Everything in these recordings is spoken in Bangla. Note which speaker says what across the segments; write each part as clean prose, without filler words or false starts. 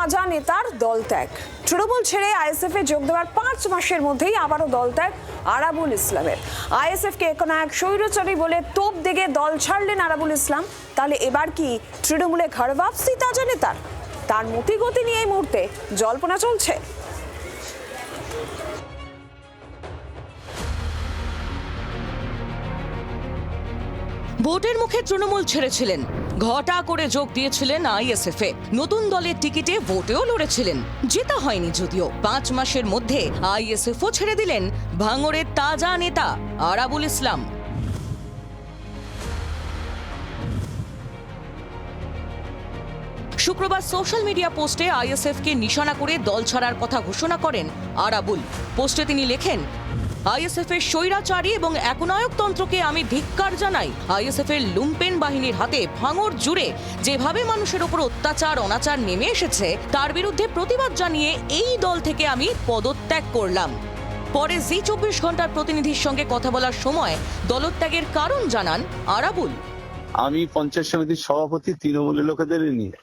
Speaker 1: তাজা নেতার দল ত্যাগ। তৃণমূল ছেড়ে আইএসএফ এ যোগ দেওয়ার 5 মাসের মধ্যেই আবারও দল ত্যাগ আরাবুল ইসলামের। আইএসএফ কে একনায়ক স্বৈরাচারী বলে তোপ দেগে দল ছাড়লেন আরাবুল ইসলাম। তাহলে এবার কি তৃণমূলে ঘর বাপসি তাজা নেতার? তার মতিগতি নিয়ে এই মুহূর্তে জল্পনা চলছে।
Speaker 2: ভোটের মুখে তৃণমূল ছেড়েছিলেন, ঘটা করে যোগ দিয়েছিলেন আইএসএফ এ, নতুন দলের টিকিটে ভোটেও লড়েছিলেন, জেতা হয়নি যদিও। 5 মাসের মধ্যে আইএসএফও ছেড়ে দিলেন ভাঙড়ের তাজা নেতা আরাবুল ইসলাম। শুক্রবার সোশ্যাল মিডিয়া পোস্টে আইএসএফ কে নিশানা করে দল ছাড়ার কথা ঘোষণা করেন আরাবুল। পোস্টে তিনি লেখেন, আইএসএফ এর স্বৈরাচারী এবং একনায়কতন্ত্রকে আমি ধিক্কার জানাই। আইএসএফ এর লুম্পেন বাহিনীর হাতে ভাঙড় জুড়ে যেভাবে মানুষের উপর অত্যাচার অনাচার নেমে এসেছে, তার বিরুদ্ধে প্রতিবাদ জানিয়ে এই দল থেকে আমি পদত্যাগ করলাম। পরে জি 24 ঘন্টার প্রতিনিধির সঙ্গে কথা বলার সময় দলত্যাগের কারণ জানান আরাবুল।
Speaker 3: আমি পঞ্চায়েত সমিতির সভাপতি তৃণমূলের লোকেদের নিয়ে,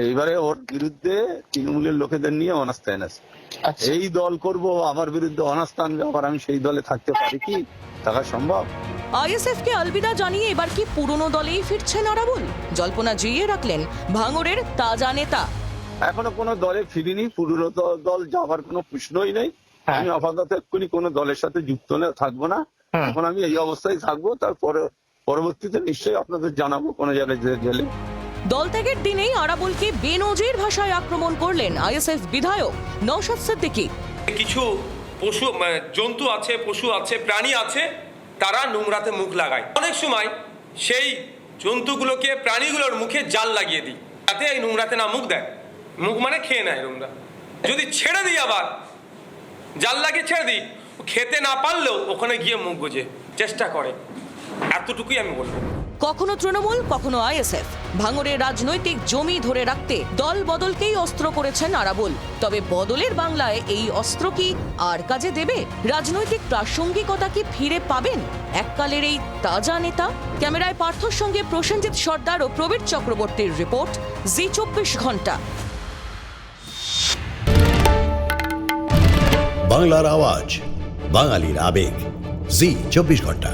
Speaker 3: এইবারে ওর বিরুদ্ধে তৃণমূলের লোকেদের নিয়ে অনাস্থান আছে। এই দল করব, আমার বিরুদ্ধে অনাস্থান, আবার আমি সেই দলে থাকতে পারি কি? থাকা সম্ভব?
Speaker 2: আইএসএফ কে আলবিদা জানিয়ে এবার কি পুরনো দলেই ফিরছেন আরাবুল? জল্পনা জিইয়ে রাখলেন ভাঙড়ের তাজা নেতা।
Speaker 3: এখনো কোনো দলে ফিরিনি, পুরনো দল যাওয়ার কোনো প্রশ্নই নেই। আমি আপাতত এক্ষুনি কোনো দলের সাথে যুক্ত থাকবো না। এখন আমি এই অবস্থায় থাকবো, তারপরে পরবর্তীতে নিশ্চয়ই আপনাদের জানাবো কোনো জায়গায় গেলে।
Speaker 2: দলত্যাগের দিনেই আরাবুলকে বেনজির ভাষায় আক্রমণ করলেন আইএসএফ বিধায়ক নওশাদ সিদ্দিকী।
Speaker 4: কিছু পশু জন্তু আছে, পশু আছে, প্রাণী আছে, তারা নোংরাতে মুখ লাগায়। অনেক সময় সেই জন্তুগুলোকে প্রাণীগুলোর মুখে জাল লাগিয়ে দিই, যাতে এই নোংরাতে না মুখ দেয়। মুখ মানে খেয়ে নেয় নোংরা। যদি ছেড়ে দিই, আবার জাল লাগিয়ে ছেড়ে দিই, খেতে না পারলেও ওখানে গিয়ে মুখ গোজে চেষ্টা করে। এতটুকুই আমি বলবো।
Speaker 2: কখনো তৃণমূল, কখনো আইএসএফ, ভাঙড়ের রাজনৈতিক জমি ধরে রাখতে দল বদলকেই অস্ত্র করেছেন আরাবুল। তবে বদলের বাংলায় এই অস্ত্র কি আর কাজে দেবে? রাজনৈতিক প্রাসঙ্গিকতা কি ফিরে পাবেন এককালের এই তাজা নেতা? ক্যামেরায় পার্থর সঙ্গে প্রসেনজিৎ সর্দার ও প্রবীর চক্রবর্তীর রিপোর্ট, জি 24 ঘন্টা।
Speaker 5: বাংলার আওয়াজ, বাঙালির আবেগ, জি 24 ঘন্টা।